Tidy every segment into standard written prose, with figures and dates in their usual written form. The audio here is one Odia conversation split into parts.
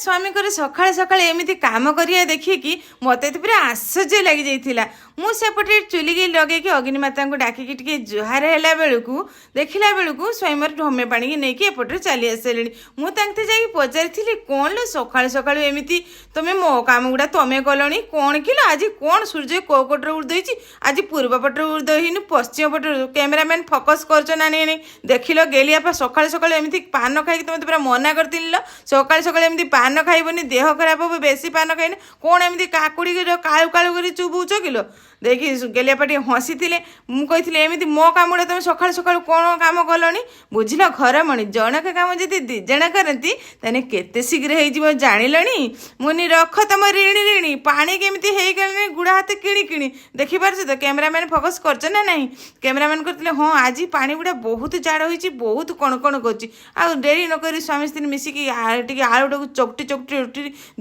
ସ୍ୱାମୀଙ୍କର ସକାଳେ ସକାଳେ ଏମିତି କାମ କରିବା ଦେଖିକି ମୋତେ ତ ପୁରା ଆଶ୍ଚର୍ଯ୍ୟ ଲାଗିଯାଇଥିଲା। ମୁଁ ସେପଟେ ଚୁଲିକି ଲଗେଇକି ଅଗ୍ନିମାତାଙ୍କୁ ଡାକିକି ଟିକେ ଜୁହାର ହେଲା ବେଳକୁ ଦେଖିଲା ବେଳକୁ ସ୍ୱାମୀ ମୋର ଢମେ ପାଣିକି ନେଇକି ଏପଟରେ ଚାଲି ଆସିଲେଣି। ମୁଁ ତାଙ୍କୁ ଯାଇକି ପଚାରିଥିଲି, କ'ଣ ଲୋ ସକାଳୁ ସକାଳୁ ଏମିତି ତମେ ମୋ କାମ ଗୁଡ଼ା ତମେ କଲଣି? କ'ଣ କିଲୋ ଆଜି କ'ଣ ସୂର୍ଯ୍ୟ କେଉଁ ପଟରେ ଉଦୟିଛି? ଆଜି ପୂର୍ବ ପଟରେ ଉଦୟ ହେଇନି ପଶ୍ଚିମ ପଟରେ। କ୍ୟାମେରାମ୍ୟାନ୍ ଫୋକସ୍ କରୁଛ ନା ନାଇଁ? ଦେଖିଲ ଗେଲିଆପା ସକାଳୁ ସକାଳୁ ଏମିତି ପାନ ଖାଇକି ତମେ ତ ପୁରା ମନା କରିଥିଲି ଲୋ, ସକାଳୁ ସକାଳୁ ଏମିତି ପାନ ଖାଇବନି, ଦେହ ଖରାପ ହେବ, ବେଶୀ ପାନ ଖାଇନି। କ'ଣ ଏମିତି କାକୁଡ଼ିକି କାଳୁ କାଳୁ କରି ଚୁବୁଛ କିଲୋ? ଦେଖି ଗେଲିଆପା ଟିକେ ହସିଥିଲେ। ମୁଁ କହିଥିଲି ଏମିତି ମୋ କାମଟା ତମେ ସକାଳୁ ସକାଳୁ କ'ଣ କାମ କଲଣି? ବୁଝିଲ ଘରମଣି, ଜଣକ କାମ ଯଦି 2 ଜଣ କରନ୍ତି ତାହେଲେ କେତେ ଶୀଘ୍ର ହେଇଯିବ ଜାଣିଲଣି? ମୁନି ରଖ ତମ ରିଣି ପାଣି କେମିତି ହେଇଗଲାଣି ଗୁଡ଼ା ହାତ କିଣି କିଣି। ଦେଖିପାରୁଛ ତ କ୍ୟାମେରାମ୍ୟାନ୍ ଫୋକସ୍ କରୁଛ ନା ନାହିଁ? କ୍ୟାମେରାମ୍ୟାନ୍ କରିଥିଲେ ହଁ ଆଜି ପାଣି ଗୁଡ଼ା ବହୁତ ଜାଡ଼ ହୋଇଛି, ବହୁତ କଣ କରୁଛି। ଆଉ ଡେରି ନକରି ସ୍ୱାମୀ ସ୍ତ୍ରୀ ମିଶିକି ଟିକେ ଆଳୁଟାକୁ ଚକଟି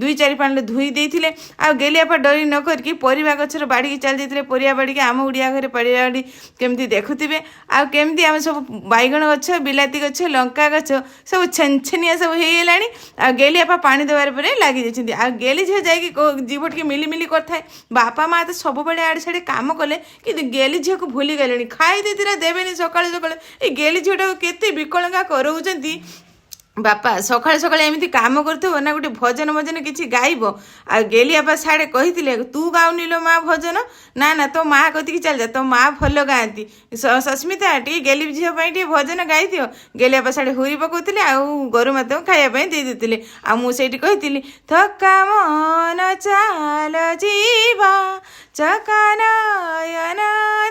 2-4 ପାଣିରେ ଧୋଇ ଦେଇଥିଲେ। ଆଉ ଗେଲିଆପା ଡରି ନ କରିକି ପରିବା ଗଛର ବାଡ଼ିକି ଚାଲି ଯାଇଥିଲେ। ପରିବା ବାଡ଼ିକି ଆମ ଓଡ଼ିଆ ଘରେ ପରିବା ବାଡ଼ି କେମିତି ଦେଖୁଥିବେ, ଆଉ କେମିତି ଆମେ ସବୁ ବାଇଗଣ ଗଛ, ବିଲାତି ଗଛ, ଲଙ୍କା ଗଛ ସବୁ ଛେନଛେନିଆ ସବୁ ହେଇଗଲାଣି। ଆଉ ଗେଲିଆପା ପାଣି ଦେବାର ପରେ ଲାଗି ଯାଇଛନ୍ତି। ଆଉ ଗେଲି ଝିଅ ଯାଇକି ଯିବ ଟିକେ ମିଲିମିଲି କରିଥାଏ। ବାପା ମା ତ ସବୁବେଳେ ଆଡ଼େ ସାଡ଼େ କାମ କଲେ, କିନ୍ତୁ ଗେଲି ଝିଅକୁ ଭୁଲି ଗଲେଣି। ଖାଇ ଦେଇଥିଲା ଦେବେନି ସକାଳୁ ସକାଳୁ। ଏଇ ଗେଲି ଝିଅଟାକୁ କେତେ ବିକଳଙ୍କା କରଉଛନ୍ତି ବାପା। ସକାଳେ ସକାଳେ ଏମିତି କାମ କରୁଥିବ ନା, ଗୋଟେ ଭଜନ କିଛି ଗାଇବ। ଆଉ ଗେଲିଆପା ସାଡ଼େ କହିଥିଲେ ତୁ ଗାଉନି ଲୋ ମା ଭଜନ? ନା ତୋ ମା କତିକି ଚାଲିଯା, ତୋ ମା ଭଲ ଗାଆନ୍ତି। ସସ୍ମିତା ଟିକେ ଗେଲି ଝିଅ ପାଇଁ ଟିକେ ଭଜନ ଗାଇଦିଅ। ଗେଲିଆପା ସାଡ଼େ ହୁରି ପକାଉଥିଲେ, ଆଉ ଗୋରୁ ମାତାଙ୍କୁ ଖାଇବା ପାଇଁ ଦେଇ ଦେଇଥିଲେ। ଆଉ ମୁଁ ସେଇଠି କହିଥିଲି ଥକା ମନ ଚାଲ ଯିବା, ଚକା ନୟନ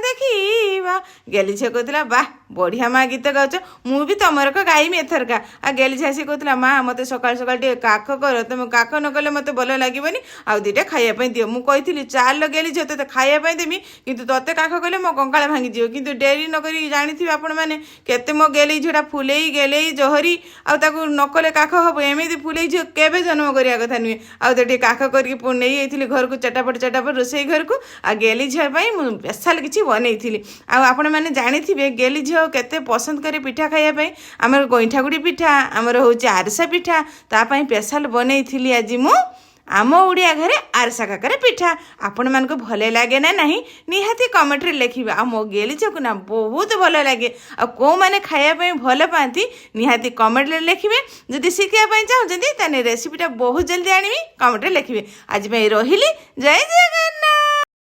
ଦେଖିବା। ଗେଲି ଝିଅ କହୁଥିଲା ବାଃ ବଢ଼ିଆ ମା ଗୀତ ଗାଉଛ, ମୁଁ ବି ତମରକ ଗାଇମି ଏଥରକା। ଆଉ ଗେଲି ଝିଅ ଆସି କହୁଥିଲା ମା ମୋତେ ସକାଳୁ ସକାଳୁ ଟିକେ କାଖ କର, ତମେ କାଖ ନ କଲେ ମୋତେ ଭଲ ଲାଗିବନି, ଆଉ 2ଟା ଖାଇବା ପାଇଁ ଦିଅ। ମୁଁ କହିଥିଲି ଚାଲ ଗେଲି ଝିଅ ତୋତେ ଖାଇବା ପାଇଁ ଦେମି, କିନ୍ତୁ ତୋତେ କାଖ କଲେ ମୋ କଙ୍କାଳ ଭାଙ୍ଗିଯିବ। କିନ୍ତୁ ଡେରି ନ କରି ଜାଣିଥିବେ ଆପଣମାନେ କେତେ ମୋ ଗେଲି ଝିଅଟା ଫୁଲେଇ ଗେଲେଇ ଜହରି, ଆଉ ତାକୁ ନ କଲେ କାଖ ହେବ। ଏମିତି ଫୁଲେଇ ଝିଅ କେବେ ଜନ୍ମ କରିବା କଥା ନୁହେଁ। ଆଉ ତ ଟିକେ କାଖ କରିକି ପୁଣି ନେଇଯାଇଥିଲି ଘରକୁ, ଚଟାପଟ ରୋଷେଇ ଘରକୁ। ଆଉ ଗେଲି ଝିଅ ପାଇଁ ମୁଁ ସ୍ପେଶାଲ କିଛି ବନେଇଥିଲି। ଆଉ ଆପଣମାନେ ଜାଣିଥିବେ ଗେଲି ଝିଅ କେତେ ପସନ୍ଦ କରେ ପିଠା ଖାଇବା ପାଇଁ। ଆମର ଗଇଁଠାଗୁଡ଼ି ପିଠା, ଆମର ହେଉଛି ଆରିସା ପିଠା, ତା ପାଇଁ ସ୍ପେଶାଲ ବନେଇଥିଲି ଆଜି ମୁଁ ଆମ ଓଡ଼ିଆ ଘରେ ଆରିସା କାକରା ପିଠା। ଆପଣମାନଙ୍କୁ ଭଲ ଲାଗେ ନା ନାହିଁ ନିହାତି କମେଣ୍ଟରେ ଲେଖିବେ। ଆଉ ମୋ ଗେଲି ଝିଅକୁ ନା ବହୁତ ଭଲ ଲାଗେ। ଆଉ କେଉଁମାନେ ଖାଇବା ପାଇଁ ଭଲ ପାଆନ୍ତି ନିହାତି କମେଣ୍ଟରେ ଲେଖିବେ। ଯଦି ଶିଖିବା ପାଇଁ ଚାହୁଁଛନ୍ତି ତାହେଲେ ରେସିପିଟା ବହୁତ ଜଲ୍ଦି ଆଣିବି, କମେଣ୍ଟରେ ଲେଖିବେ। ଆଜି ପାଇଁ ରହିଲି, ଜୟ ଜଗନ୍ନାଥ।